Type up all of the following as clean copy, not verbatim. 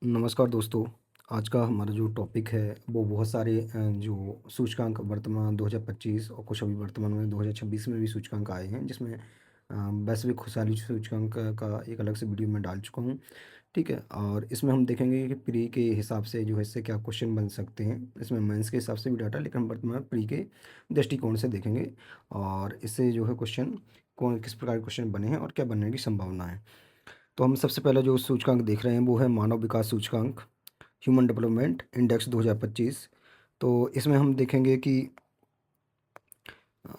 नमस्कार दोस्तों। आज का हमारा जो टॉपिक है वो बहुत सारे जो सूचकांक वर्तमान 2025 और कुछ अभी वर्तमान में 2026 में भी सूचकांक आए हैं, जिसमें वैश्विक खुशहाली सूचकांक का एक अलग से वीडियो मैं डाल चुका हूँ। ठीक है, और इसमें हम देखेंगे कि प्री के हिसाब से जो है इससे क्या क्वेश्चन बन सकते हैं। इसमें मेंस के हिसाब से भी डाटा, लेकिन हम वर्तमान प्री के दृष्टिकोण से देखेंगे और इससे जो है क्वेश्चन कौन किस प्रकार के क्वेश्चन बने हैं और क्या बनने की संभावना है। तो हम सबसे पहले जो सूचकांक देख रहे हैं वो है मानव विकास सूचकांक, ह्यूमन डेवलपमेंट इंडेक्स 2025। तो इसमें हम देखेंगे कि अ,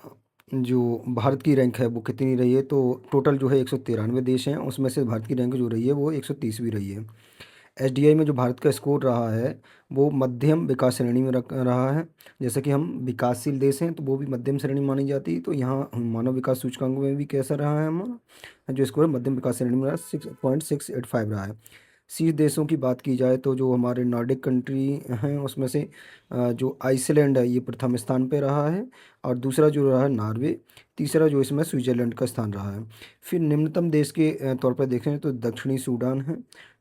जो भारत की रैंक है वो कितनी रही है। तो टोटल जो है 193 देश हैं, उसमें से भारत की रैंक जो रही है वो 130वीं रही है। एसडीआई में जो भारत का स्कोर रहा है वो मध्यम विकास श्रेणी में रहा है। जैसे कि हम विकासशील देश हैं तो वो भी मध्यम श्रेणी मानी जाती है, तो यहाँ मानव विकास सूचकांक में भी कैसा रहा है हमारा जो स्कोर है मध्यम विकास श्रेणी में रहा, 6.685 रहा है। शीर्ष देशों की बात की जाए तो जो हमारे नॉर्डिक कंट्री हैं उसमें से जो आइसलैंड है ये प्रथम स्थान पे रहा है, और दूसरा जो रहा है नॉर्वे, तीसरा जो इसमें स्विट्जरलैंड का स्थान रहा है। फिर निम्नतम देश के तौर पर देखें तो दक्षिणी सूडान है।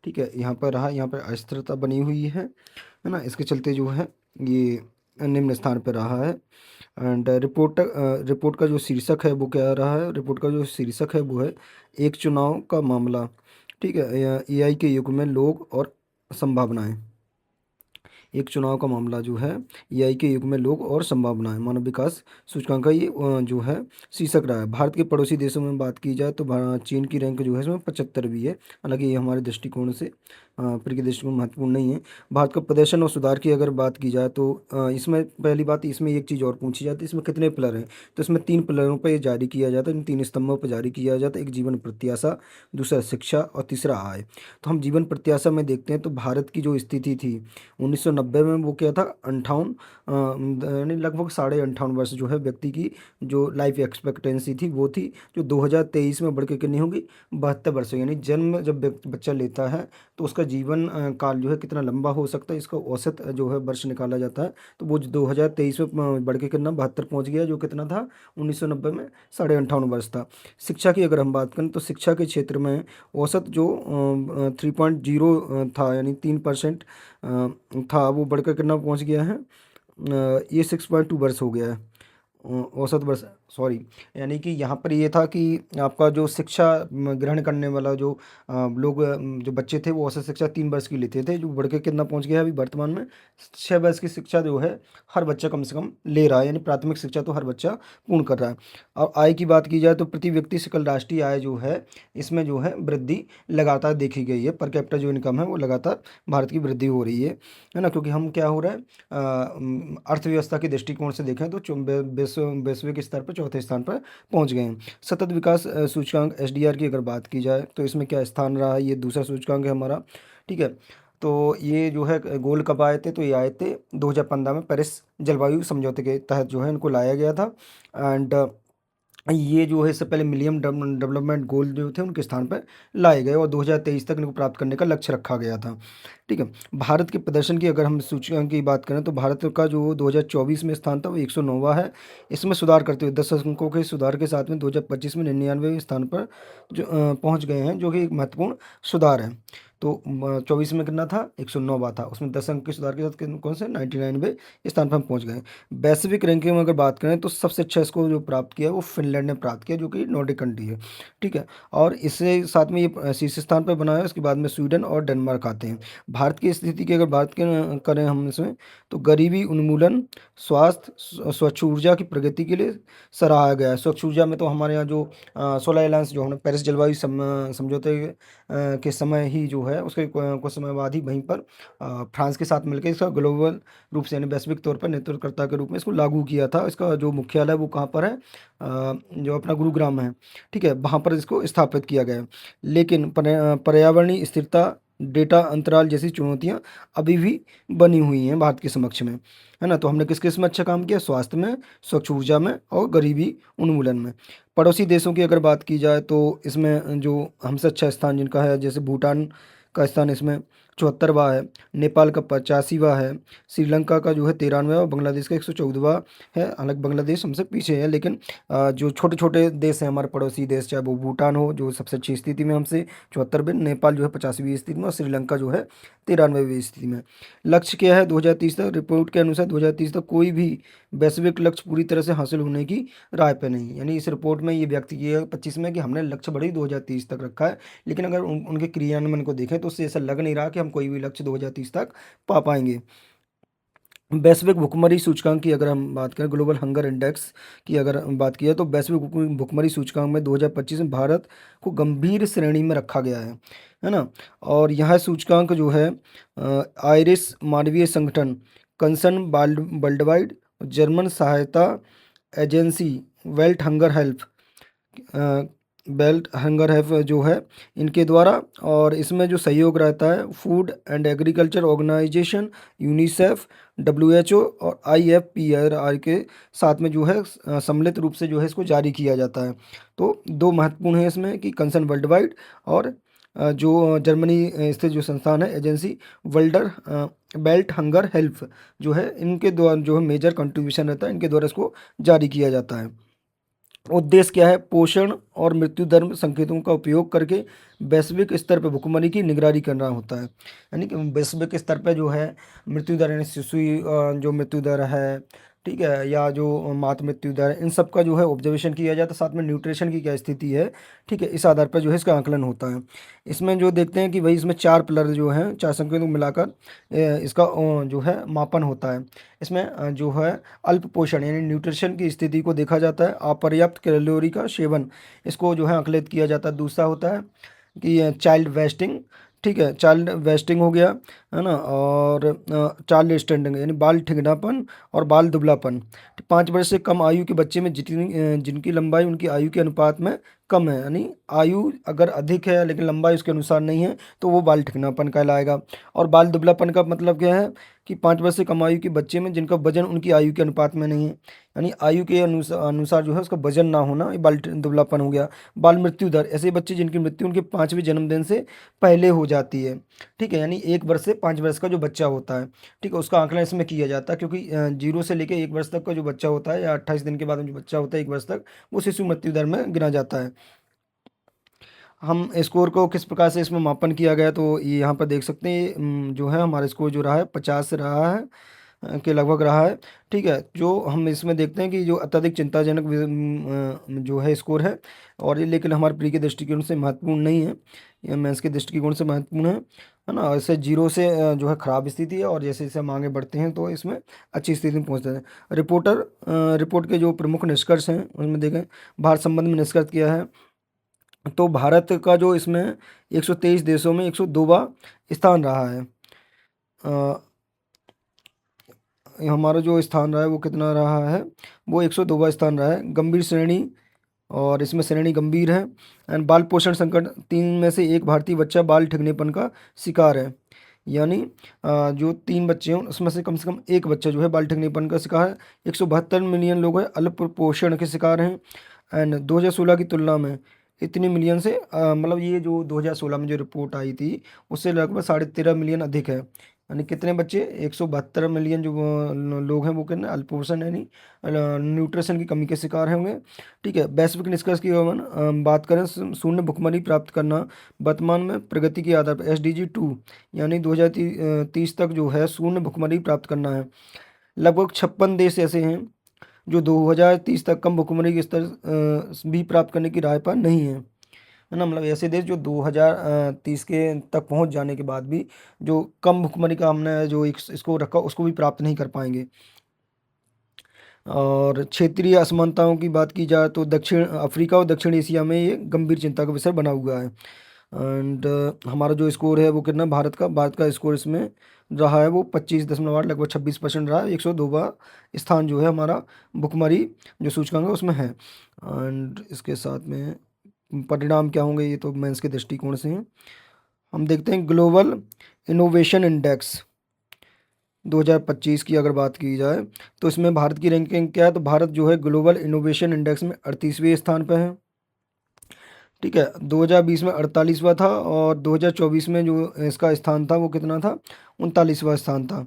ठीक है, यहाँ पर रहा, यहाँ पर अस्थिरता बनी हुई है ना, इसके चलते जो है ये निम्न स्थान पर रहा है। एंड रिपोर्ट का जो शीर्षक है वो क्या रहा है, रिपोर्ट का जो शीर्षक है वो है एक चुनाव का मामला। ठीक है, एआई के युग में लोग और संभावनाएं। एक चुनाव का मामला जो है एआई के युग में लोग और संभावनाएं, मानव विकास सूचकांक का ये जो है शीर्षक रहा है। भारत के पड़ोसी देशों में बात की जाए तो चीन की रैंक जो है इसमें 75वीं है। हालांकि ये हमारे दृष्टिकोण से प्री के दृष्टिकोण महत्वपूर्ण नहीं है। भारत का प्रदर्शन और सुधार की अगर बात की जाए तो इसमें पहली बात, इसमें एक चीज़ और पूछी जाती है, इसमें कितने पिलर हैं। तो इसमें 3 पिलरों पर जारी किया जाता है, इन 3 स्तंभों पर जारी किया जाता है। एक जीवन प्रत्याशा, दूसरा शिक्षा और तीसरा आय। तो हम जीवन प्रत्याशा में देखते हैं तो भारत की जो स्थिति थी 1990 में वो क्या था, 58 यानी लगभग 58.5 वर्ष जो है व्यक्ति की जो लाइफ एक्सपेक्टेंसी थी वो थी, जो 2023 में बढ़ के कितनी होगी, 72 वर्ष। यानी जन्म जब बच्चा लेता है तो उसका जीवन काल जो है कितना लंबा हो सकता है, इसका औसत जो है वर्ष निकाला जाता है। तो वो 2023 में बढ़ के कितना 72 पहुंच गया, जो कितना था 1990 में 58.5 वर्ष था। शिक्षा की अगर हम बात करें तो शिक्षा के क्षेत्र में औसत जो 3.0 था, यानी 3% था, वो बढ़कर कितना पहुंच गया है, ये 6.2 वर्ष हो गया है। औसत वर्ष, सॉरी, यानी कि यहाँ पर ये था कि आपका जो शिक्षा ग्रहण करने वाला जो लोग जो बच्चे थे वो औसत शिक्षा 3 वर्ष की लेते थे, जो बढ़ के कितना पहुँच गया है अभी वर्तमान में 6 वर्ष की शिक्षा जो है हर बच्चा कम से कम ले रहा है, यानी प्राथमिक शिक्षा तो हर बच्चा पूर्ण कर रहा है। अब आय की बात की जाए तो प्रति व्यक्ति सकल राष्ट्रीय आय जो है इसमें जो है वृद्धि लगातार देखी गई है। पर कैपिटा जो इनकम है वो लगातार भारत की वृद्धि हो रही है ना, क्योंकि हम क्या हो रहा है अर्थव्यवस्था के दृष्टिकोण से देखें तो वैश्विक स्तर पर चौथे स्थान पर पहुंच गए हैं। सतत विकास सूचकांक एसडीआर की अगर बात की जाए तो इसमें क्या स्थान रहा है, ये दूसरा सूचकांक है हमारा। ठीक है, तो ये जो है गोल कब आए थे, तो ये आए थे 2015 में पेरिस जलवायु समझौते के तहत जो है इनको लाया गया था। एंड ये जो है इससे पहले मिलियन डेवलपमेंट गोल जो थे उनके स्थान पर लाए गए और 2023 तक इनको प्राप्त करने का लक्ष्य रखा गया था। ठीक है, भारत के प्रदर्शन की अगर हम सूचकांक की बात करें तो भारत का जो 2024 में स्थान था वो 109वां है। इसमें सुधार करते हुए 10 अंकों के सुधार के साथ में 2025 में 99वें स्थान पर जो पहुंच गए हैं, जो कि एक महत्वपूर्ण सुधार है। तो 24 में कितना था, 109वां था, उसमें 10 अंक के सुधार के साथ कौन से 99वें स्थान पर हम पहुंच गए। वैश्विक रैंकिंग में अगर बात करें तो सबसे अच्छा स्कोर जो प्राप्त किया वो फिनलैंड ने प्राप्त किया, जो कि नॉर्डिक कंट्री है। ठीक है, और इससे साथ में ये शीर्ष स्थान पर बना है, उसके बाद में स्वीडन और डेनमार्क आते हैं। भारत की स्थिति की अगर बात करें हम इसमें तो गरीबी उन्मूलन, स्वास्थ्य, स्वच्छ ऊर्जा की प्रगति के लिए सराहा गया है। स्वच्छ ऊर्जा में तो हमारे यहाँ जो सोलर अलायंस जो हमने पेरिस जलवायु समझौते के समय ही जो है उसके कुछ समय बाद ही वहीं पर फ्रांस के साथ मिलकर इसका ग्लोबल रूप से यानी वैश्विक तौर पर नेतृत्वकर्ता के रूप में इसको लागू किया था। इसका जो मुख्यालय वो कहाँ पर है, जो अपना गुरुग्राम है। ठीक है, वहाँ पर इसको स्थापित किया गया है। लेकिन पर्यावरणीय स्थिरता, डेटा अंतराल जैसी चुनौतियां अभी भी बनी हुई हैं भारत के समक्ष में, है ना। तो हमने किस किस में अच्छा काम किया, स्वास्थ्य में, स्वच्छ ऊर्जा में और गरीबी उन्मूलन में। पड़ोसी देशों की अगर बात की जाए तो इसमें जो हमसे अच्छा स्थान जिनका है, जैसे भूटान का स्थान इसमें 74वां है, नेपाल का 85वां है, श्रीलंका का जो है 93वां और बांग्लादेश का 114वां है। हालांकि बांग्लादेश हमसे पीछे है, लेकिन जो छोटे छोटे देश हैं हमारे पड़ोसी देश, चाहे वो भूटान हो जो सबसे अच्छी स्थिति में हमसे 74वें, नेपाल जो है 85वीं स्थिति में, और श्रीलंका जो है 93वीं स्थिति में। लक्ष्य क्या है 2030 तक? रिपोर्ट के अनुसार 2030 तक कोई भी वैश्विक लक्ष्य पूरी तरह से हासिल होने की राह पे नहीं है। यानी इस रिपोर्ट में ये व्यक्त किया है 25 में कि हमने लक्ष्य बड़ी 2030 तक रखा है, लेकिन अगर उनके क्रियान्वयन को देखें तो उससे ऐसा लग नहीं रहा कि हम कोई भी लक्ष्य 2030 तक पा पाएंगे। वैश्विक भुखमरी सूचकांक की अगर हम बात करें, ग्लोबल हंगर इंडेक्स की अगर हम बात की है, तो वैश्विक भुखमरी सूचकांक में 2025 में भारत को गंभीर श्रेणी में रखा गया है ना। और यह सूचकांक जो है आयरिस मानवीय संगठन, कंसर्न वर्ल्ड वाइड, जर्मन सहायता agency belt hunger help, belt hunger है जो है इनके द्वारा, और इसमें जो सहयोग रहता है food and agriculture organization, UNICEF, WHO और आईएफपीआर के साथ में जो है सम्मिलित रूप से जो है इसको जारी किया जाता है। तो दो महत्वपूर्ण है इसमें कि कंसर्न वर्ल्ड वाइड, और जो जर्मनी स्थित जो संस्थान है एजेंसी वर्ल्डर बेल्ट हंगर हेल्प जो है, इनके द्वारा जो है मेजर कंट्रीब्यूशन रहता है, इनके द्वारा इसको जारी किया जाता है। उद्देश्य क्या है? पोषण और मृत्यु दर संकेतों का उपयोग करके वैश्विक स्तर पर भुखमरी की निगरानी करना होता है। यानी कि वैश्विक स्तर पर जो है मृत्यु दर, यानी शिशु जो मृत्यु दर है, ठीक है, या जो मातृ मृत्यु दर, इन सब का जो है ऑब्जर्वेशन किया जाता है, साथ में न्यूट्रिशन की क्या स्थिति है, ठीक है, इस आधार पर जो है इसका आकलन होता है। इसमें जो देखते हैं कि भाई इसमें 4 पिलर जो हैं, 4 संकेतों को मिलाकर इसका जो है मापन होता है। इसमें जो है अल्प पोषण यानी न्यूट्रिशन की स्थिति को देखा जाता है, अपर्याप्त कैलोरी का सेवन इसको जो है आकलित किया जाता है। दूसरा होता है कि चाइल्ड वेस्टिंग, ठीक है, चाइल्ड वेस्टिंग हो गया है ना, और चाइल्ड स्टैंडिंग यानी बाल ठिगनापन और बाल दुबलापन। 5 वर्ष से कम आयु के बच्चे में जिनकी लंबाई उनकी आयु के अनुपात में कम है, यानी आयु अगर अधिक है लेकिन लंबाई उसके अनुसार नहीं है तो वो बाल ठिगनापन कहलाएगा। और बाल दुबलापन का मतलब क्या है कि 5 वर्ष से कम आयु के बच्चे में जिनका वजन उनकी आयु के अनुपात में नहीं है, यानी आयु के अनुसार जो है उसका वजन ना होना, ये बाल दुबलापन हो गया। बाल मृत्यु दर, ऐसे बच्चे जिनकी मृत्यु उनके 5वें जन्मदिन से पहले हो जाती है, ठीक है, यानी 1 वर्ष से 5 वर्ष का जो बच्चा होता है, ठीक है, उसका आंकलन इसमें किया जाता है, क्योंकि 0 से लेकर 1 वर्ष तक का जो बच्चा होता है या 28 दिन के बाद में जो बच्चा होता है 1 वर्ष तक, वो शिशु मृत्यु दर में गिना जाता है। हम स्कोर को किस प्रकार से इसमें मापन किया गया, तो ये यहाँ पर देख सकते हैं, जो है हमारा स्कोर जो रहा है 50 रहा है के लगभग रहा है, ठीक है। जो हम इसमें देखते हैं कि जो अत्यधिक चिंताजनक जो है स्कोर है, और ये लेकिन हमारे प्री के दृष्टिकोण से महत्वपूर्ण नहीं है, ये मेंस के दृष्टिकोण से महत्वपूर्ण है ना। इससे 0 से जो है खराब स्थिति है, और जैसे जैसे हम आगे बढ़ते हैं तो इसमें अच्छी स्थिति में पहुँचते हैं। रिपोर्ट के जो प्रमुख निष्कर्ष हैं उसमें देखें, भारत संबंध में निष्कर्ष किया है, तो भारत का जो इसमें 123 देशों में 102वां स्थान रहा है। हमारा जो स्थान रहा है वो कितना रहा है, वो 102वां स्थान रहा है, गंभीर श्रेणी, और इसमें श्रेणी गंभीर है। एंड बाल पोषण संकट, 3 में से 1 भारतीय बच्चा बाल ठिगनेपन का शिकार है, यानी जो 3 बच्चे हैं उसमें से कम 1 बच्चा जो है बाल ठिगनेपन का शिकार है। 172 मिलियन लोग हैं अल्प पोषण के शिकार हैं। एंड 2016 की तुलना में इतनी मिलियन से मतलब ये जो 2016 में जो रिपोर्ट आई थी उससे लगभग 13.5 मिलियन अधिक है। यानी कितने बच्चे, 172 मिलियन जो लोग हैं वो कितने अल्पोषण यानी न्यूट्रिशन की कमी के शिकार होंगे, ठीक है। वैश्विक निष्कर्ष की बात करें, शून्य भुखमरी प्राप्त करना वर्तमान में प्रगति के आधार पर SDG 2 यानी 2030 तक जो है शून्य भुखमरी प्राप्त करना है। लगभग 56 देश ऐसे हैं जो 2030 तक कम भुखमरी के स्तर भी प्राप्त करने की राह पर नहीं है ना। मतलब ऐसे देश जो 2030 के तक पहुंच जाने के बाद भी जो कम भुखमरी का हमने जो इसको रखा उसको भी प्राप्त नहीं कर पाएंगे। और क्षेत्रीय असमानताओं की बात की जाए तो दक्षिण अफ्रीका और दक्षिण एशिया में ये गंभीर चिंता का विषय बना हुआ है। एंड हमारा जो स्कोर है वो कितना, भारत का स्कोर इसमें रहा है वो 25.8, लगभग 26% रहा है। 102वां स्थान जो है हमारा भुखमरी जो सूचकांक है उसमें है। एंड इसके साथ में परिणाम क्या होंगे ये तो मेंस के दृष्टिकोण से हैं। हम देखते हैं ग्लोबल इनोवेशन इंडेक्स 2025 की अगर बात की जाए तो इसमें भारत की रैंकिंग क्या है, तो भारत जो है ग्लोबल इनोवेशन इंडेक्स में 38वें स्थान पर है। ठीक है। 2020 में 48वां था और 2024 में जो इसका स्थान था वो कितना था, 39वां स्थान था।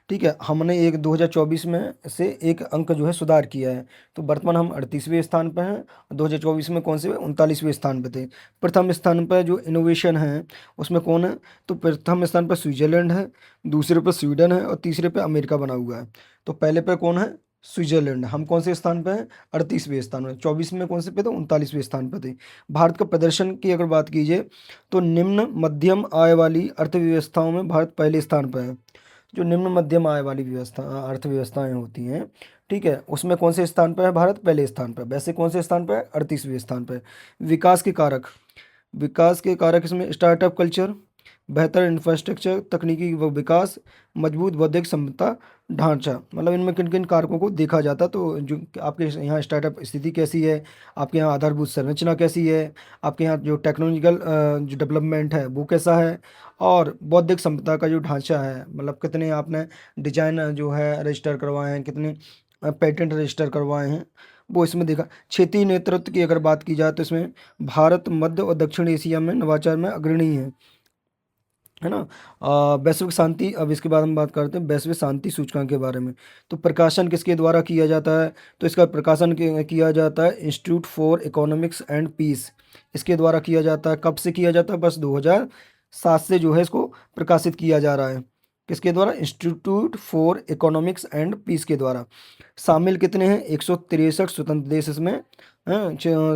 ठीक है, हमने एक 2024 में से एक अंक जो है सुधार किया है, तो वर्तमान हम 38वें स्थान पर हैं। 2024 में कौन से 39वें स्थान पर थे। प्रथम स्थान पर जो इनोवेशन है उसमें कौन है, तो प्रथम स्थान पर स्विट्जरलैंड है, दूसरे पर स्वीडन है और तीसरे पर अमेरिका बना हुआ है। तो पहले पर कौन है, स्विट्जरलैंड। हम कौन से स्थान पर हैं, 38वें स्थान में। 24 में कौन से पे थे, 39वें स्थान पर थे। भारत का प्रदर्शन की अगर बात कीजिए तो निम्न मध्यम आय वाली अर्थव्यवस्थाओं में भारत पहले स्थान पर है। जो निम्न मध्यम आय वाली व्यवस्था अर्थव्यवस्थाएं होती हैं, ठीक है, उसमें कौन से स्थान पर है भारत, पहले स्थान पर। वैसे कौन से स्थान पर है, 38वें स्थान पर। विकास के कारक, विकास के कारक इसमें स्टार्टअप कल्चर, बेहतर इंफ्रास्ट्रक्चर, तकनीकी विकास, मजबूत बौद्धिक क्षमता ढांचा, मतलब इनमें किन किन कारकों को देखा जाता। तो जो आपके यहाँ स्टार्टअप स्थिति कैसी है, आपके यहाँ आधारभूत संरचना कैसी है, आपके यहाँ जो टेक्नोलॉजिकल जो डेवलपमेंट है वो कैसा है, और बौद्धिक संपदा का जो ढांचा है, मतलब कितने आपने डिजाइन जो है रजिस्टर करवाए हैं, कितने पेटेंट रजिस्टर करवाए हैं, वो इसमें देखा। क्षेत्रीय नेतृत्व की अगर बात की जाए तो इसमें भारत मध्य और दक्षिण एशिया में नवाचार में अग्रणी है ना। वैश्विक शांति, अब इसके बाद हम बात करते हैं वैश्विक शांति सूचकांक के बारे में। तो प्रकाशन किसके द्वारा किया जाता है, तो इसका प्रकाशन किया जाता है institute for economics and peace, इसके द्वारा किया जाता है। कब से किया जाता है, बस 2007 से जो है इसको प्रकाशित किया जा रहा है। किसके द्वारा, institute for economics and peace के द्वारा। शामिल कितने हैं, 163 स्वतंत्र देश इसमें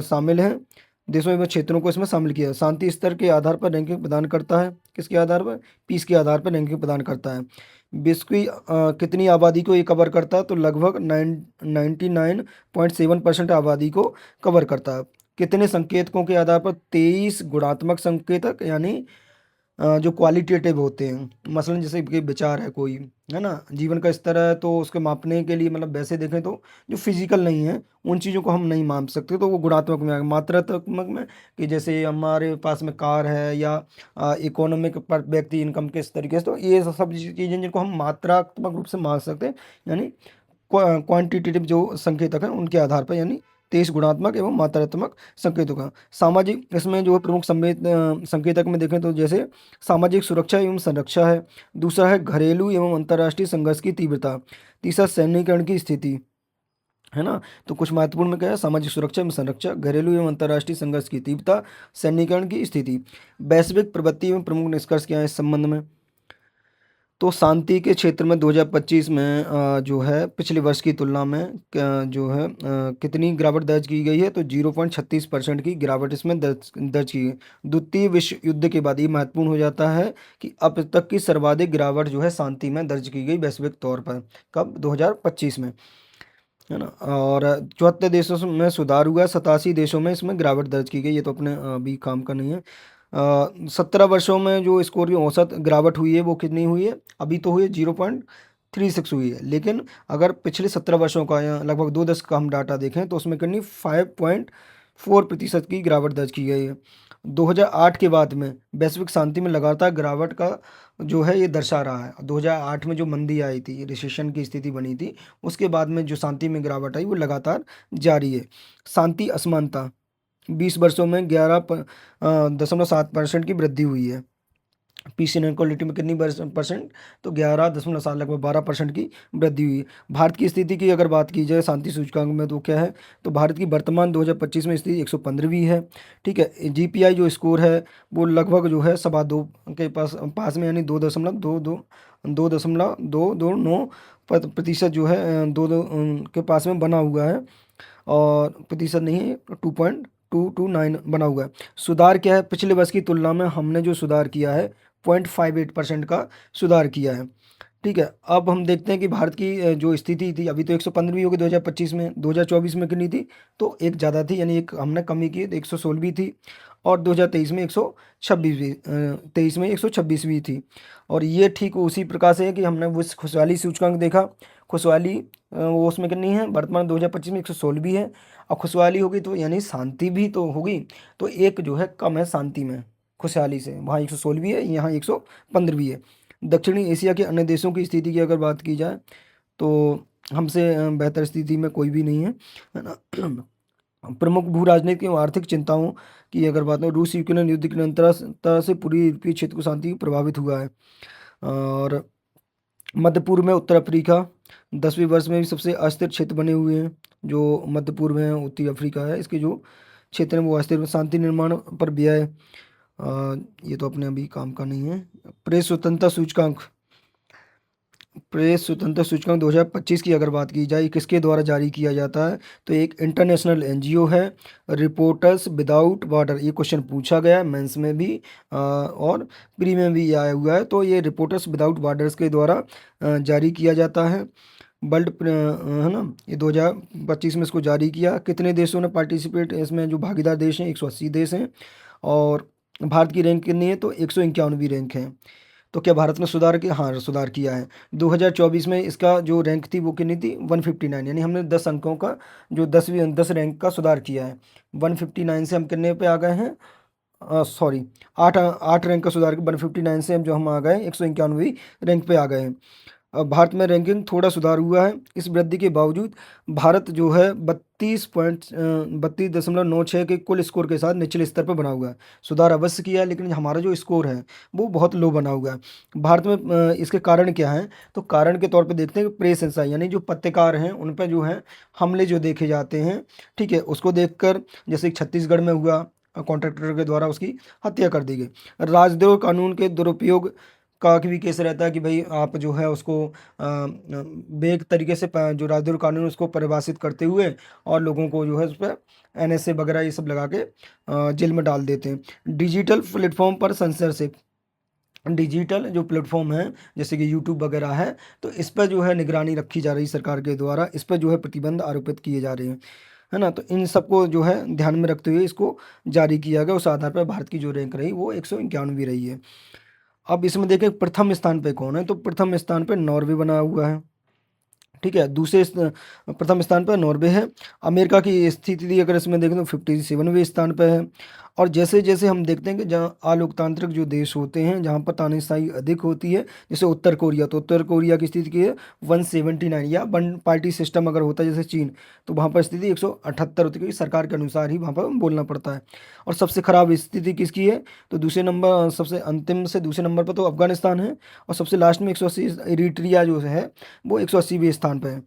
शामिल हैं। देशों एवं क्षेत्रों को इसमें शामिल किया। शांति स्तर के आधार पर रैंकिंग प्रदान करता है, किसके आधार पर, पीस के आधार पर रैंकिंग प्रदान करता है। विश्व की कितनी आबादी को ये कवर करता है, तो लगभग 99.7% आबादी को कवर करता है। कितने संकेतकों के आधार पर, 23 गुणात्मक संकेतक, यानी जो क्वालिटेटिव होते हैं, मसलन जैसे कि विचार है कोई, है ना, जीवन का स्तर है, तो उसके मापने के लिए, मतलब वैसे देखें तो जो फिजिकल नहीं है उन चीज़ों को हम नहीं माप सकते, तो वो गुणात्मक में आएगा। मात्रात्मक में कि जैसे हमारे पास में कार है, या इकोनॉमिक पर व्यक्ति इनकम के इस तरीके से, तो ये सब चीज़ें जिनको हम मात्रात्मक रूप से माप सकते हैं, यानी क्वांटिटेटिव जो संकेतक हैं उनके आधार पर, यानी 23 गुणात्मक एवं मात्रात्मक संकेतों का। सामाजिक, इसमें जो प्रमुख संकेतक में देखें तो जैसे सामाजिक सुरक्षा एवं संरक्षा है, दूसरा है घरेलू एवं अंतर्राष्ट्रीय संघर्ष की तीव्रता, तीसरा सैन्यीकरण की स्थिति, है ना। तो कुछ महत्वपूर्ण में क्या है, सामाजिक सुरक्षा एवं संरक्षा, घरेलू एवं अंतर्राष्ट्रीय संघर्ष की तीव्रता, सैन्यीकरण की स्थिति। वैश्विक प्रवृत्ति एवं प्रमुख निष्कर्ष क्या है इस संबंध में, तो शांति के क्षेत्र में 2025 में जो है पिछले वर्ष की तुलना में जो है कितनी गिरावट दर्ज की गई है, तो 0.36% की गिरावट इसमें दर्ज की गई। द्वितीय विश्व युद्ध के बाद ये महत्वपूर्ण हो जाता है कि अब तक की सर्वाधिक गिरावट जो है शांति में दर्ज की गई वैश्विक तौर पर, कब, 2025 में, है ना। और 74 देशों में सुधार हुआ, 87 देशों में इसमें गिरावट दर्ज की गई। ये तो अपने अभी काम का नहीं है। 17 वर्षों में जो स्कोर की औसत गिरावट हुई है वो कितनी हुई है, अभी तो हुई है 0.36 हुई है, लेकिन अगर पिछले 17 वर्षों का या लगभग 2 दशक का हम डाटा देखें तो उसमें कितनी 5.4% की गिरावट दर्ज की गई है। 2008 के बाद में वैश्विक शांति में लगातार गिरावट का जो है ये दर्शा रहा है। 2008 में जो मंदी आई थी, रिसेशन की स्थिति बनी थी, उसके बाद में जो शांति में गिरावट आई वो लगातार जारी है। शांति असमानता, 20 वर्षों में 11.7% की वृद्धि हुई है। पीस इनक्वालिटी में कितनी परसेंट, तो 11.7, लगभग 12% की वृद्धि हुई है। भारत की स्थिति की अगर बात की जाए शांति सूचकांक में तो क्या है, तो भारत की वर्तमान 2025 में स्थिति 115वीं है। ठीक है, जीपीआई जो स्कोर है वो लगभग जो है 2.25 के पास में, यानी 2.229% जो है 2 के पास में बना हुआ है, और प्रतिशत नहीं है, 2.229 बना हुआ है। सुधार क्या है, पिछले वर्ष की तुलना में हमने जो सुधार किया है 0.58% का सुधार किया है। ठीक है, अब हम देखते हैं कि भारत की जो स्थिति थी, अभी तो 115वीं होगी 2025 में, 2024 में कितनी थी, तो एक ज़्यादा थी, यानी एक हमने कमी की, तो 116वीं थी, और 2023 में 126वीं, 23 में 126वीं थी। और ये ठीक उसी प्रकार से है कि हमने वो खुशहाली सूचकांक देखा, खुशहाली वो उसमें कितनी है, वर्तमान 2025 में 116वीं है, और खुशहाली होगी तो यानी शांति भी तो होगी, तो एक जो है कम है शांति में खुशहाली से, वहाँ 116वीं है, यहाँ 115वीं है। दक्षिणी एशिया के अन्य देशों की स्थिति की अगर बात की जाए तो हमसे बेहतर स्थिति में कोई भी नहीं है ना। प्रमुख भू राजनीतिक एवं आर्थिक चिंताओं की अगर बात हो, रूस यूक्रेन युद्ध के तरह से पूरी यूरोपीय क्षेत्र को शांति प्रभावित हुआ है। और मध्य पूर्व में उत्तर अफ्रीका 10वीं वर्ष में भी सबसे अस्थिर क्षेत्र बने हुए हैं। जो मध्य पूर्व में उत्तरी अफ्रीका है, इसके जो क्षेत्र है वो अस्थिर शांति निर्माण पर व्यय। ये तो अपने अभी काम का नहीं है। प्रेस स्वतंत्रता सूचकांक, प्रेस स्वतंत्रता सूचकांक 2025 की अगर बात की जाए, किसके द्वारा जारी किया जाता है, तो एक इंटरनेशनल एनजीओ है, रिपोर्टर्स विदाउट बॉर्डर। ये क्वेश्चन पूछा गया है मेंस में भी और प्री में भी आया हुआ है। तो ये रिपोर्टर्स विदाउट बॉर्डर्स के द्वारा जारी किया जाता है। वर्ल्ड है ना, ये 2025 में इसको जारी किया। कितने देशों ने पार्टिसिपेट, इसमें जो भागीदार देश हैं 180 देश हैं। और भारत की रैंक कितनी है, तो 191वीं रैंक है। तो क्या भारत ने सुधार किया? हाँ, सुधार किया है। 2024 में इसका जो रैंक थी वो कितनी थी, 159, यानी हमने 10 अंकों का जो 10 रैंक का सुधार किया है। 159 से हम कितने पे आ गए हैं, सॉरी, 8 रैंक का सुधार के 159 से हम जो हम आ गए 191वीं रैंक पे आ गए हैं। भारत में रैंकिंग थोड़ा सुधार हुआ है। इस वृद्धि के बावजूद भारत जो है 32.96 के कुल स्कोर के साथ निचले स्तर पर बना हुआ है। सुधार अवश्य किया है, लेकिन हमारा जो स्कोर है वो बहुत लो बना हुआ है भारत में। इसके कारण क्या है, तो कारण के तौर पे देखते हैं कि प्रेस हिंसा, यानी जो पत्रकार हैं उन पर जो है हमले जो देखे जाते हैं, ठीक है, उसको देखकर, जैसे छत्तीसगढ़ में हुआ, कॉन्ट्रैक्टर के द्वारा उसकी हत्या कर दी गई। राजद्रोह कानून के दुरुपयोग का भी केस रहता है कि भाई आप जो है उसको बेग तरीके से जो राजद्रोह कानून उसको परिभाषित करते हुए और लोगों को जो है उस पर एनएसए वगैरह ये सब लगा के जेल में डाल देते हैं। डिजिटल प्लेटफॉर्म पर सेंसरशिप, डिजिटल जो प्लेटफॉर्म है जैसे कि यूट्यूब वगैरह है, तो इस पर जो है निगरानी रखी जा रही सरकार के द्वारा, इस पर जो है प्रतिबंध आरोपित किए जा रहे हैं, है ना। तो इन सबको जो है ध्यान में रखते हुए इसको जारी किया गया। उस आधार पर भारत की जो रैंक रही वो 191वीं रही है। अब इसमें देखें प्रथम स्थान पे कौन है, तो प्रथम स्थान पे नॉर्वे बना हुआ है, ठीक है। प्रथम स्थान पर नॉर्वे है। अमेरिका की स्थिति अगर इसमें देखें तो 57वें स्थान पर है। और जैसे जैसे हम देखते हैं कि जहाँ अलोकतांत्रिक जो देश होते हैं, जहाँ पर तानाशाही अधिक होती है, जैसे उत्तर कोरिया, तो उत्तर कोरिया की स्थिति की है 179, या वन पार्टी सिस्टम अगर होता है जैसे चीन, तो वहाँ पर स्थिति 178 होती है, क्योंकि सरकार के अनुसार ही वहाँ पर बोलना पड़ता है। और सबसे खराब स्थिति किसकी है, तो दूसरे नंबर, सबसे अंतिम से दूसरे नंबर पर तो अफगानिस्तान है, और सबसे लास्ट में 180 इरिट्रिया जो है वो 180वें स्थान पर है।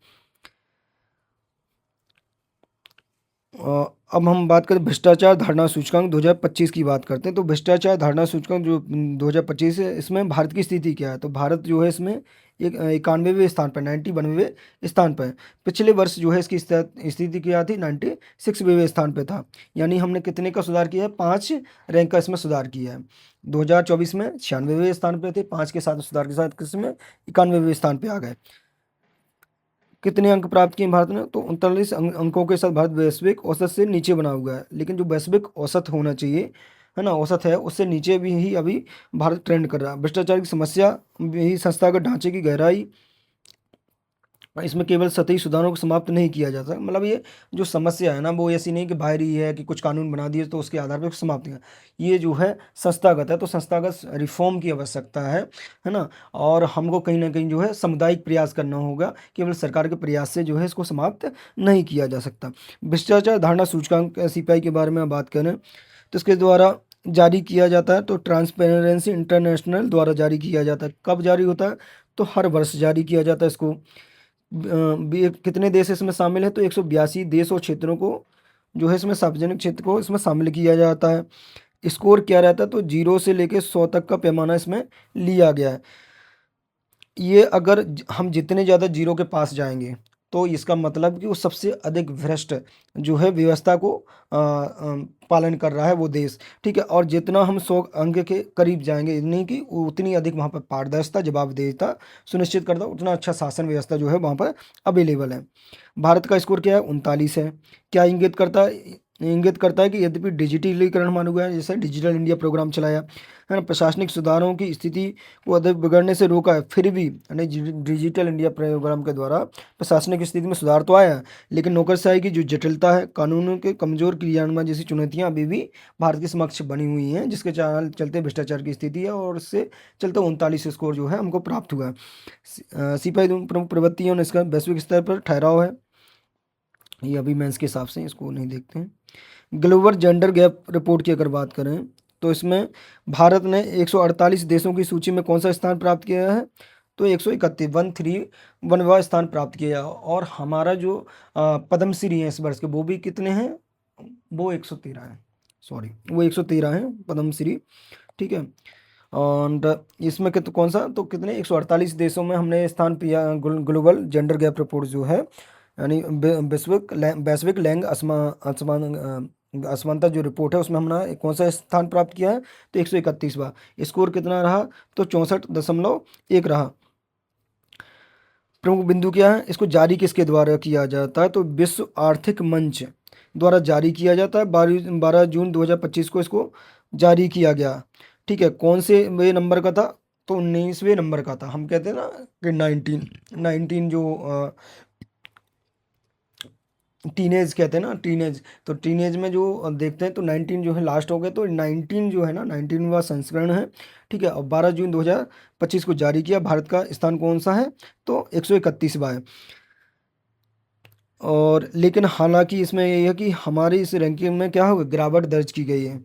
अब हम बात करें भ्रष्टाचार धारणा सूचकांक 2025 की बात करते हैं। तो भ्रष्टाचार धारणा सूचकांक जो 2025 है, इसमें भारत की स्थिति क्या है, तो भारत जो है इसमें एक 91वें स्थान पर, 91वें स्थान पर है। पिछले वर्ष जो है इसकी स्थिति क्या थी, 96वें स्थान पर था। यानी हमने कितने का सुधार किया है, 5 रैंक का इसमें सुधार किया है। 2024 में 96वें स्थान पर थे, 5 के साथ सुधार के साथ किसमें 91वें स्थान पर आ गए। कितने अंक प्राप्त किए भारत ने, तो 39 अंकों के साथ भारत वैश्विक औसत से नीचे बना हुआ है। लेकिन जो वैश्विक औसत होना चाहिए, है ना, औसत है, उससे नीचे भी ही अभी भारत ट्रेंड कर रहा है। भ्रष्टाचार की समस्या भी संस्थागत ढांचे की गहराई, इसमें केवल सतही सुधारों को समाप्त नहीं किया जाता। मतलब ये जो समस्या है ना, वो ऐसी नहीं कि बाहरी है कि कुछ कानून बना दिए तो उसके आधार पर समाप्त नहीं, ये जो है संस्थागत है। तो संस्थागत रिफॉर्म की आवश्यकता है ना। और हमको कहीं ना कहीं जो है सामुदायिक प्रयास करना होगा, केवल सरकार के प्रयास से जो है इसको समाप्त नहीं किया जा सकता। भ्रष्टाचार धारणा सूचकांक सीपीआई के बारे में बात करें तो इसके द्वारा जारी किया जाता है, तो ट्रांसपेरेंसी इंटरनेशनल द्वारा जारी किया जाता है। कब जारी होता है, तो हर वर्ष जारी किया जाता है इसको। कितने देश इसमें शामिल है, तो 182 देश और क्षेत्रों को जो है इसमें सार्वजनिक क्षेत्र को इसमें शामिल किया जाता है। स्कोर क्या रहता है, तो 0 से लेकर 100 तक का पैमाना इसमें लिया गया है। ये अगर हम जितने ज़्यादा जीरो के पास जाएंगे, तो इसका मतलब कि वो सबसे अधिक भ्रष्ट जो है व्यवस्था को पालन कर रहा है वो देश, ठीक है। और जितना हम 100 अंक के करीब जाएंगे, इतनी की उतनी अधिक वहाँ पर पारदर्शिता, जवाबदेहिता सुनिश्चित करता, उतना अच्छा शासन व्यवस्था जो है वहाँ पर अवेलेबल है। भारत का स्कोर क्या है, 39 है। क्या इंगित करता है कि यद्यपि डिजिटलीकरण माना हुआ है, जैसे डिजिटल इंडिया प्रोग्राम चलाया है ना, प्रशासनिक सुधारों की स्थिति को अधिक बिगड़ने से रोका है, फिर भी यानी डिजिटल इंडिया प्रोग्राम के द्वारा प्रशासनिक स्थिति में सुधार तो आया है, लेकिन नौकरशाही की जो जटिलता है, कानूनों के कमजोर क्रियान्वयन जैसी चुनौतियां अभी भी भारत के समक्ष बनी हुई हैं, जिसके चलते भ्रष्टाचार की स्थिति है, और इससे चलते 39 स्कोर जो है हमको प्राप्त हुआ है। सिपाही प्रमुख प्रवृत्तियों ने इसका वैश्विक स्तर पर ठहराव है। ये अभी मेंस के हिसाब से इसको नहीं देखते हैं। ग्लोबल जेंडर गैप रिपोर्ट की अगर बात करें तो इसमें भारत ने 148 देशों की सूची में कौन सा स्थान प्राप्त किया है? तो 131 131वां स्थान प्राप्त किया। और हमारा जो पद्मश्री हैं इस वर्ष के, वो भी कितने हैं? वो 113 हैं, सॉरी वो 113 हैं पद्मश्री, ठीक है। और इसमें कौन सा, तो कितने 148 देशों में हमने स्थान पिया। ग्लोबल जेंडर गैप रिपोर्ट जो है, यानी वैश्विक लैंग असमानता जो रिपोर्ट है, उसमें हमने कौन सा स्थान प्राप्त किया है? तो 131वां। स्कोर कितना रहा? तो 64.1 रहा। प्रमुख बिंदु क्या है? इसको जारी किसके द्वारा किया जाता है? तो विश्व आर्थिक मंच द्वारा जारी किया जाता है। 12 जून 2025 को इसको जारी किया गया, ठीक है। कौन से वे नंबर का था? तो 19वें नंबर का था। हम कहते हैं ना कि 19 जो टीनेज कहते हैं ना, टीनेज, तो टीनेज में जो देखते हैं तो 19 जो है लास्ट हो गए, तो 19 जो है ना 19वां संस्करण है, ठीक है। और 12 जून 2025 को जारी किया। भारत का स्थान कौन सा है? तो 131वां है। और लेकिन हालांकि इसमें यह है कि हमारी इस रैंकिंग में क्या हो, गिरावट दर्ज की गई है।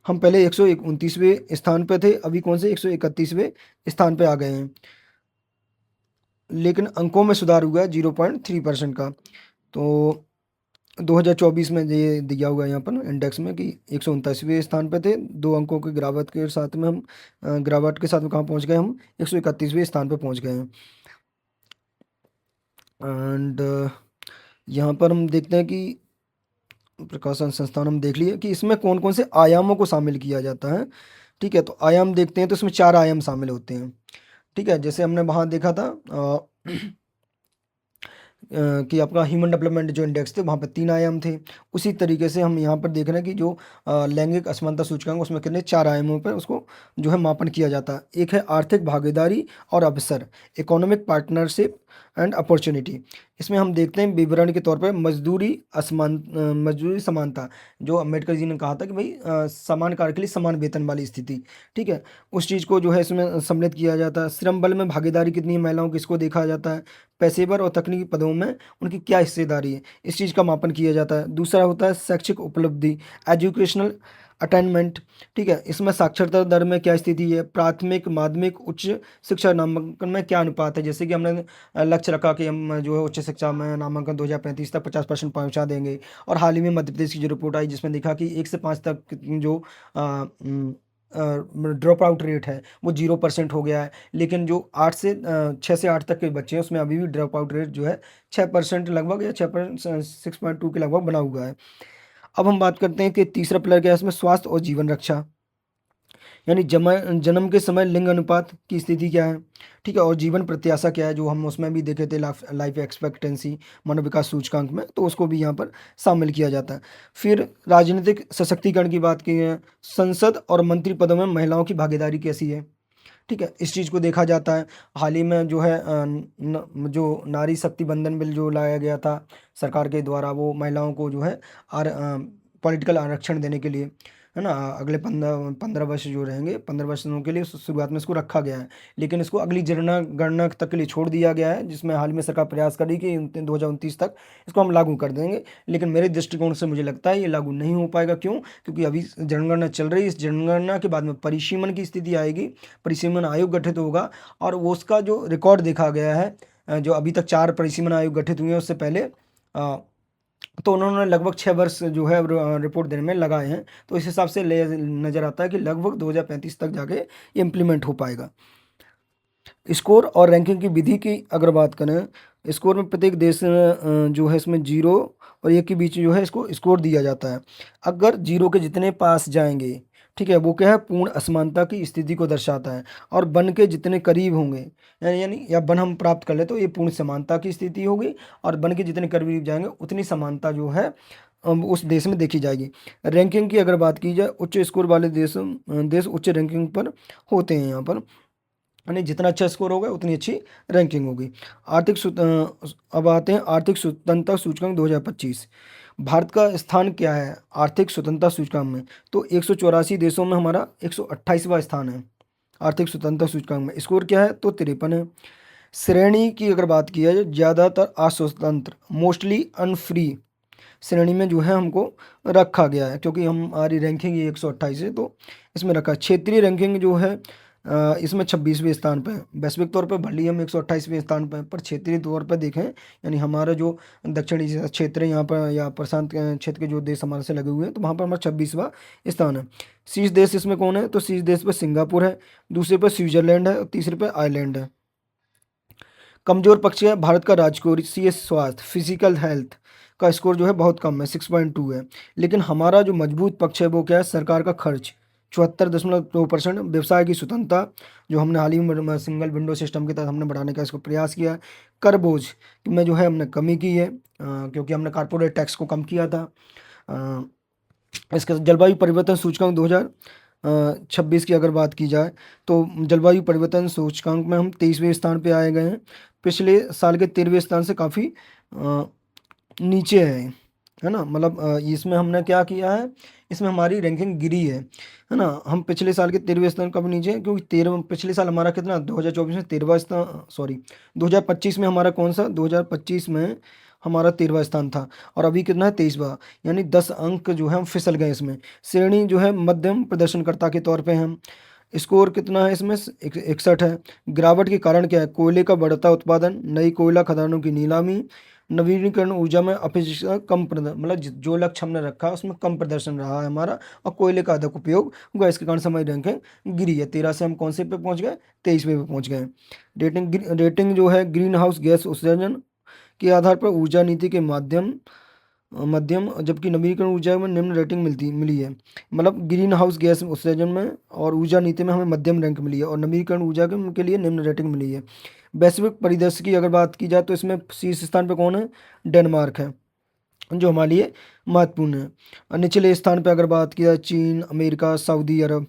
हम पहले 129वें स्थान पे थे, अभी कौन से 131वें स्थान पे आ गए हैं। लेकिन अंकों में सुधार हुआ है 0.3% का। तो 2024 में ये दिया हुआ है यहाँ पर इंडेक्स में कि 129वें स्थान पे थे, 2 अंकों की गिरावट के साथ में हम गिरावट के साथ में कहाँ पहुँच गए? हम 131वें स्थान पे पहुँच गए हैं। एंड यहाँ पर हम देखते हैं कि प्रकाशन संस्थान हम देख लिए कि इसमें कौन कौन से आयामों को शामिल किया जाता है, ठीक है। तो आयाम देखते हैं तो इसमें 4 आयाम शामिल होते हैं, ठीक है। जैसे हमने वहाँ देखा था कि आपका ह्यूमन डेवलपमेंट जो इंडेक्स थे, वहाँ पर 3 आयाम थे। उसी तरीके से हम यहाँ पर देख रहे हैं कि जो लैंगिक असमानता सूचकांक, उसमें कितने 4 आयामों पर उसको जो है मापन किया जाता है। एक है आर्थिक भागीदारी और अवसर, इकोनॉमिक पार्टनरशिप एंड अपॉर्चुनिटी। इसमें हम देखते हैं विवरण के तौर पर मजदूरी समानता, जो अम्बेडकर जी ने कहा था कि भाई समान कार्य के लिए समान वेतन वाली स्थिति, ठीक है। उस चीज़ को जो है इसमें सम्मिलित किया जाता है। श्रम बल में भागीदारी कितनी है महिलाओं की, इसको देखा जाता है। पेशेवर और तकनीकी पदों में उनकी क्या हिस्सेदारी है, इस चीज़ का मापन किया जाता है। दूसरा होता है शैक्षिक उपलब्धि, एजुकेशनल अटेनमेंट, ठीक है। इसमें साक्षरता दर में क्या स्थिति है, प्राथमिक माध्यमिक उच्च शिक्षा नामांकन में क्या अनुपात है। जैसे कि हमने लक्ष्य रखा कि हम जो है उच्च शिक्षा में नामांकन 2035 तक 50% पहुंचा देंगे। और हाल ही में मध्य प्रदेश की जो रिपोर्ट आई, जिसमें देखा कि 1 से 5 तक जो ड्रॉप आउट रेट है वो 0% हो गया है। लेकिन जो 6 से 8 तक के बच्चे हैं, उसमें अभी भी ड्रॉप आउट रेट जो है 6% लगभग, या 6.2 के लगभग बना हुआ है। अब हम बात करते हैं कि तीसरा पिलर क्या है इसमें, स्वास्थ्य और जीवन रक्षा, यानी जन्म के समय लिंग अनुपात की स्थिति क्या है, ठीक है। और जीवन प्रत्याशा क्या है, जो हम उसमें भी देखे थे लाइफ एक्सपेक्टेंसी मानव विकास सूचकांक में, तो उसको भी यहाँ पर शामिल किया जाता है। फिर राजनीतिक सशक्तिकरण की बात की है, संसद और मंत्री पदों में महिलाओं की भागीदारी कैसी है, ठीक है। इस चीज़ को देखा जाता है। हाल ही में जो है जो नारी शक्ति बंधन बिल जो लाया गया था सरकार के द्वारा, वो महिलाओं को जो है पॉलिटिकल आरक्षण देने के लिए, है ना, अगले 15 वर्ष जो रहेंगे, 15 वर्षों के लिए शुरुआत में इसको रखा गया है। लेकिन इसको अगली जनगणना तक के लिए छोड़ दिया गया है, जिसमें हाल में सरकार प्रयास करी कि 2029 तक इसको हम लागू कर देंगे। लेकिन मेरे दृष्टिकोण से मुझे लगता है ये लागू नहीं हो पाएगा। क्यों? क्योंकि अभी जनगणना चल रही है, इस जनगणना के बाद में परिसीमन की स्थिति आएगी, परिसीमन आयोग गठित होगा। और वो उसका जो रिकॉर्ड देखा गया है, जो अभी तक 4 परिसीमन आयोग गठित हुए हैं उससे पहले, तो उन्होंने लगभग 6 वर्ष जो है रिपोर्ट देने में लगाए हैं। तो इस हिसाब से नज़र आता है कि लगभग 2035 तक जाके ये इम्प्लीमेंट हो पाएगा। स्कोर और रैंकिंग की विधि की अगर बात करें, स्कोर में प्रत्येक देश जो है इसमें 0 और 1 के बीच जो है इसको स्कोर दिया जाता है। अगर 0 के जितने पास जाएंगे, ठीक है, वो क्या है, पूर्ण असमानता की स्थिति को दर्शाता है। और 1 के जितने करीब होंगे, यानी या 1 हम प्राप्त कर ले तो ये पूर्ण समानता की स्थिति होगी। और 1 के जितने करीब जाएंगे उतनी समानता जो है उस देश में देखी जाएगी। रैंकिंग की अगर बात की जाए, उच्च स्कोर वाले देश उच्च रैंकिंग पर होते हैं यहाँ पर, यानी जितना अच्छा स्कोर होगा उतनी अच्छी रैंकिंग होगी। अब आते हैं आर्थिक स्वतंत्रता सूचकांक 2025। भारत का स्थान क्या है आर्थिक स्वतंत्रता सूचकांक में? तो 184 देशों में हमारा 128वां स्थान है आर्थिक स्वतंत्रता सूचकांक में। स्कोर क्या है? तो 53 है। श्रेणी की अगर बात की जाए, ज़्यादातर अस्वतंत्र, मोस्टली अनफ्री श्रेणी में जो है हमको रखा गया है, क्योंकि हमारी रैंकिंग ये 128 है, तो इसमें रखा है। क्षेत्रीय रैंकिंग जो है इसमें 26वें स्थान पर है। वैश्विक तौर पर भले ही हम 128वें स्थान पर क्षेत्रीय तौर पर देखें, यानी हमारा जो दक्षिणी क्षेत्र है यहाँ पर, या प्रशांत क्षेत्र के जो देश हमारे से लगे हुए हैं, तो वहाँ पर हमारा 26वां स्थान है। शीर्ष देश इसमें कौन है, तो शीर्ष देश पर सिंगापुर है, दूसरे पर स्विट्जरलैंड है और तीसरे पर आयरलैंड है। कमजोर पक्ष है भारत का राजकोषीय स्वास्थ्य, फिजिकल हेल्थ का स्कोर जो है बहुत कम है, 6.2 है। लेकिन हमारा जो मजबूत पक्ष है वो क्या है, सरकार का खर्च 74.2%, व्यवसाय की स्वतंत्रता जो हमने हाल ही में सिंगल विंडो सिस्टम के तहत हमने बढ़ाने का इसको प्रयास किया है। कर बोझ में जो है हमने कमी की है, क्योंकि हमने कारपोरेट टैक्स को कम किया था। इसके जलवायु परिवर्तन सूचकांक 2026 की अगर बात की जाए, तो जलवायु परिवर्तन सूचकांक में हम 23वें स्थान पे आए गए हैं। पिछले साल के 13वें स्थान से काफ़ी नीचे है ना। मतलब इसमें हमने क्या किया है, इसमें हमारी रैंकिंग गिरी है ना। हम पिछले साल के 13वें स्थान कब नीचे हैं, क्योंकि 13 पिछले साल हमारा कितना 2024 में 13वां स्थान, सॉरी 2025 में हमारा कौन सा, 2025 में हमारा 13वां स्थान था, और अभी कितना है 23वां, यानी 10 अंक जो है हम फिसल गए इसमें। श्रेणी जो है मध्यम प्रदर्शनकर्ता के तौर पे हम, स्कोर कितना है इसमें 61 है। गिरावट के कारण क्या है, कोयले का बढ़ता उत्पादन, नई कोयला खदानों की नीलामी, नवीनीकरण ऊर्जा में अपेक्षा कम प्रदर्शन, मतलब जो लक्ष्य हमने रखा है उसमें कम प्रदर्शन रहा है हमारा, और कोयले का अधिक उपयोग हुआ, इसके कारण से हमारी रैंकिंग गिरी है। 13 से हम कौन से पे पहुंच गए, 23वें पे पहुंच गए। रेटिंग जो है ग्रीन हाउस गैस उत्सर्जन के आधार पर ऊर्जा नीति के मध्यम, जबकि नवीकरण ऊर्जा में निम्न रेटिंग मिली है। मतलब ग्रीन हाउस गैस उत्सर्जन में और ऊर्जा नीति में हमें मध्यम रैंक मिली है, और नवीकरण ऊर्जा के लिए निम्न रेटिंग मिली है। वैश्विक परिदृश्य की अगर बात की जाए, तो इसमें शीर्ष स्थान पर कौन है, डेनमार्क है, जो हमारे लिए महत्वपूर्ण है। और निचले स्थान पर अगर बात की जाए, चीन, अमेरिका, सऊदी अरब,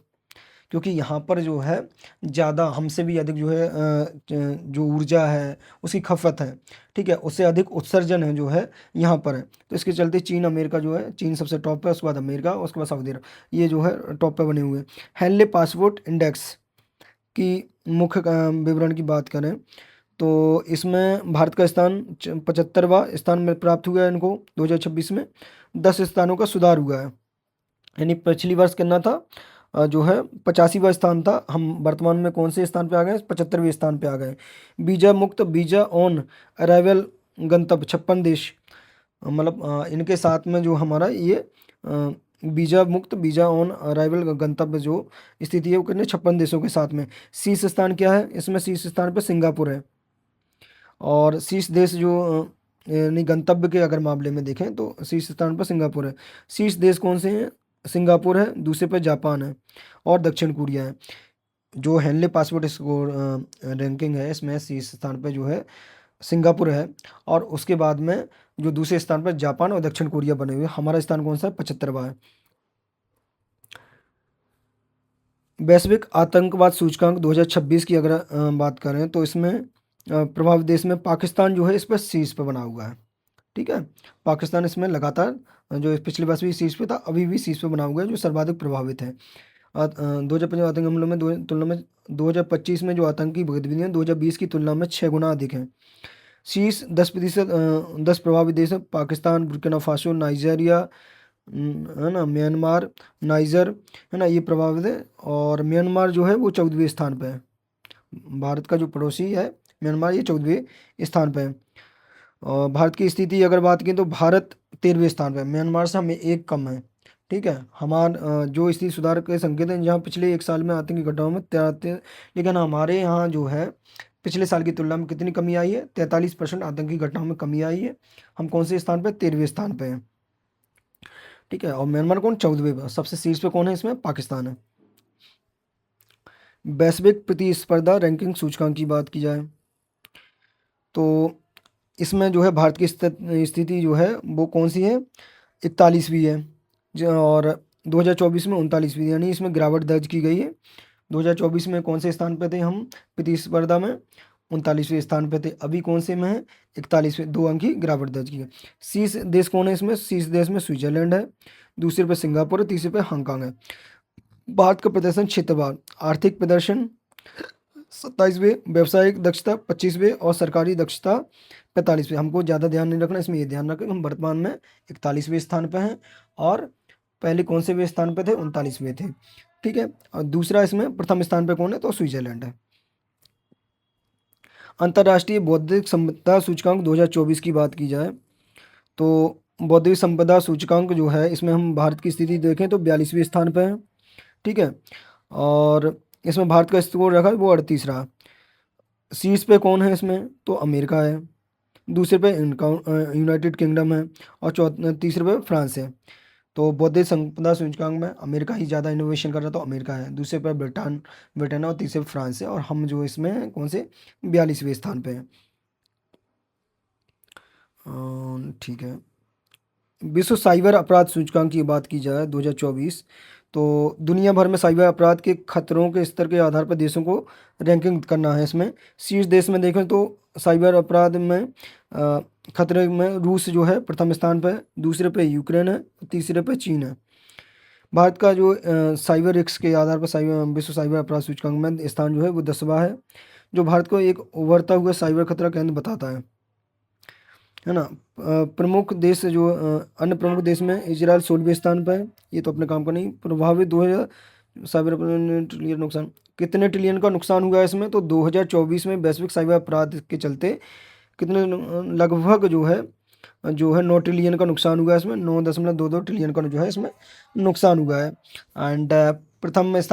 क्योंकि यहाँ पर जो है ज़्यादा हमसे भी अधिक जो है जो ऊर्जा है उसकी खपत है, ठीक है, उससे अधिक उत्सर्जन है जो है यहाँ पर है। तो इसके चलते चीन, अमेरिका जो है, चीन सबसे टॉप पे, उसके बाद अमेरिका, उसके बाद सऊदी अरब, ये जो है टॉप पे बने हुए हैं। हेनले पासपोर्ट इंडेक्स की मुख्य विवरण की बात करें, तो इसमें भारत का स्थान 75वां स्थान में प्राप्त हुआ है इनको 2026 में। 10 स्थानों का सुधार हुआ है, यानी पिछली वर्ष कितना था, जो है 85वां स्थान था, हम वर्तमान में कौन से स्थान पे आ गए, 75वें स्थान पे आ गए। वीज़ा मुक्त, वीज़ा ऑन अराइवल गंतव्य 56 देश, मतलब इनके साथ में जो हमारा ये वीज़ा मुक्त, वीज़ा ऑन अराइवल गंतव्य जो स्थिति है वो कितने 56 देशों के साथ में। शीर्ष स्थान क्या है, इसमें शीर्ष स्थान पर सिंगापुर है, और शीर्ष देश जो यानी गंतव्य के अगर मामले में देखें तो शीर्ष स्थान पर सिंगापुर है। शीर्ष देश कौन से हैं, सिंगापुर है, दूसरे पर जापान है और दक्षिण कोरिया है। जो हेनले पासपोर्ट स्कोर रैंकिंग है, इसमें शीर्ष स्थान पर जो है सिंगापुर है, और उसके बाद में जो दूसरे स्थान पर जापान और दक्षिण कोरिया बने हुए। हमारा स्थान कौन सा है, 75वां है। वैश्विक आतंकवाद सूचकांक 2026 की अगर बात करें, तो इसमें प्रभावित देश में पाकिस्तान जो है इस पर शीर्ष पर बना हुआ है, ठीक है। पाकिस्तान इसमें लगातार जो पिछले वर्ष भी शीर्ष पे था, अभी भी शीर्ष पे बना हुआ है, जो सर्वाधिक प्रभावित है। 2025 आतंकी हमलों में तुलना में 2025 में जो आतंकी गतिविधियाँ 2020 की तुलना में 6 गुना अधिक हैं। शीर्ष 10% 10 प्रभावित देश हैं, पाकिस्तान, बुर्किना फासो, नाइजीरिया, है ना, म्यांमार, नाइजर, है ना, ये प्रभावित है। और म्यांमार जो है वो 14वें स्थान पे है। भारत का जो पड़ोसी है म्यांमार, ये 14वें स्थान पे है। और भारत की स्थिति अगर बात की, तो भारत 13वें स्थान पे है, म्यांमार से हमें एक कम है, ठीक है। हमारा जो स्थिति सुधार के संकेत हैं, जहाँ पिछले 1 साल में आतंकी घटनाओं में 43, लेकिन हमारे यहाँ जो है पिछले साल की तुलना में कितनी कमी आई है, 43% आतंकी घटनाओं में कमी आई है। हम कौन से स्थान पे, 13वें स्थान पे हैं, ठीक है। और म्यांमार कौन, 14वें पे। सबसे शीर्ष पे कौन है, इसमें पाकिस्तान है। वैश्विक प्रतिस्पर्धा रैंकिंग सूचकांक की बात की जाए, तो इसमें जो है भारत की स्थिति जो है वो कौन सी है, 41वीं है, और 2024 में 39वीं, यानी इसमें गिरावट दर्ज की गई है। 2024 में कौन से स्थान पे थे हम प्रतिस्पर्धा में, 39वें स्थान पे थे। अभी कौन से में है, 41वें, 2 अंक की गिरावट दर्ज की है। शीर्ष देश कौन है इसमें, शीर्ष देश में स्विट्जरलैंड है, दूसरे पे सिंगापुर है, तीसरे पे हांगकांग है। भारत का प्रदर्शन क्षेत्रवार, आर्थिक प्रदर्शन 27वें, व्यावसायिक दक्षता 25वें और सरकारी दक्षता 45वें। हमको ज़्यादा ध्यान नहीं रखना, इसमें ये ध्यान रखें हम वर्तमान में 41वें स्थान पे हैं और पहले कौन से वे स्थान पे थे, 39वें थे। ठीक है, और दूसरा इसमें प्रथम स्थान पे कौन है, तो स्विट्जरलैंड है। अंतर्राष्ट्रीय बौद्धिक संपदा सूचकांक 2024 की बात की जाए तो बौद्धिक संपदा सूचकांक जो है इसमें हम भारत की स्थिति देखें तो 42वें स्थान पे है। ठीक है, और इसमें भारत का स्कोर रखा है वो 38 रहा। शीर्ष पे कौन है इसमें, तो अमेरिका है, दूसरे पे यूनाइटेड किंगडम है और तीसरे पे फ्रांस है। तो बौद्धिक संपदा सूचकांक में अमेरिका ही ज़्यादा इनोवेशन कर रहा, तो अमेरिका है, दूसरे पे ब्रिटेन है और तीसरे पे फ्रांस है, और हम जो इसमें कौन से 42वें स्थान पे हैं। ठीक है, विश्व साइबर अपराध सूचकांक की बात की जाए 2024 तो दुनिया भर में साइबर अपराध के खतरों के स्तर के आधार पर देशों को रैंकिंग करना है। इसमें शीर्ष देश में देखें तो साइबर अपराध में खतरे में रूस जो है प्रथम स्थान पर है, दूसरे पे यूक्रेन है, तीसरे पे चीन है। भारत का जो साइबर रिस्क के आधार पर विश्व साइबर अपराध सूचकांक में स्थान जो है वो 10वां है, जो भारत को एक उभरता हुआ साइबर खतरा केंद्र बताता है ना। प्रमुख देश जो अन्य प्रमुख देश में इजराइल 16वें स्थान पर है, ये तो अपने काम का नहीं। प्रभावित 2000 साइबर ट्रिलियन नुकसान, कितने ट्रिलियन का नुकसान हुआ है इसमें, तो 2024 में वैश्विक साइबर अपराध के चलते कितने लगभग जो है 9 ट्रिलियन का नुकसान हुआ है इसमें, 9.22 ट्रिलियन का जो है इसमें नुकसान हुआ है। एंड प्रथम स्थान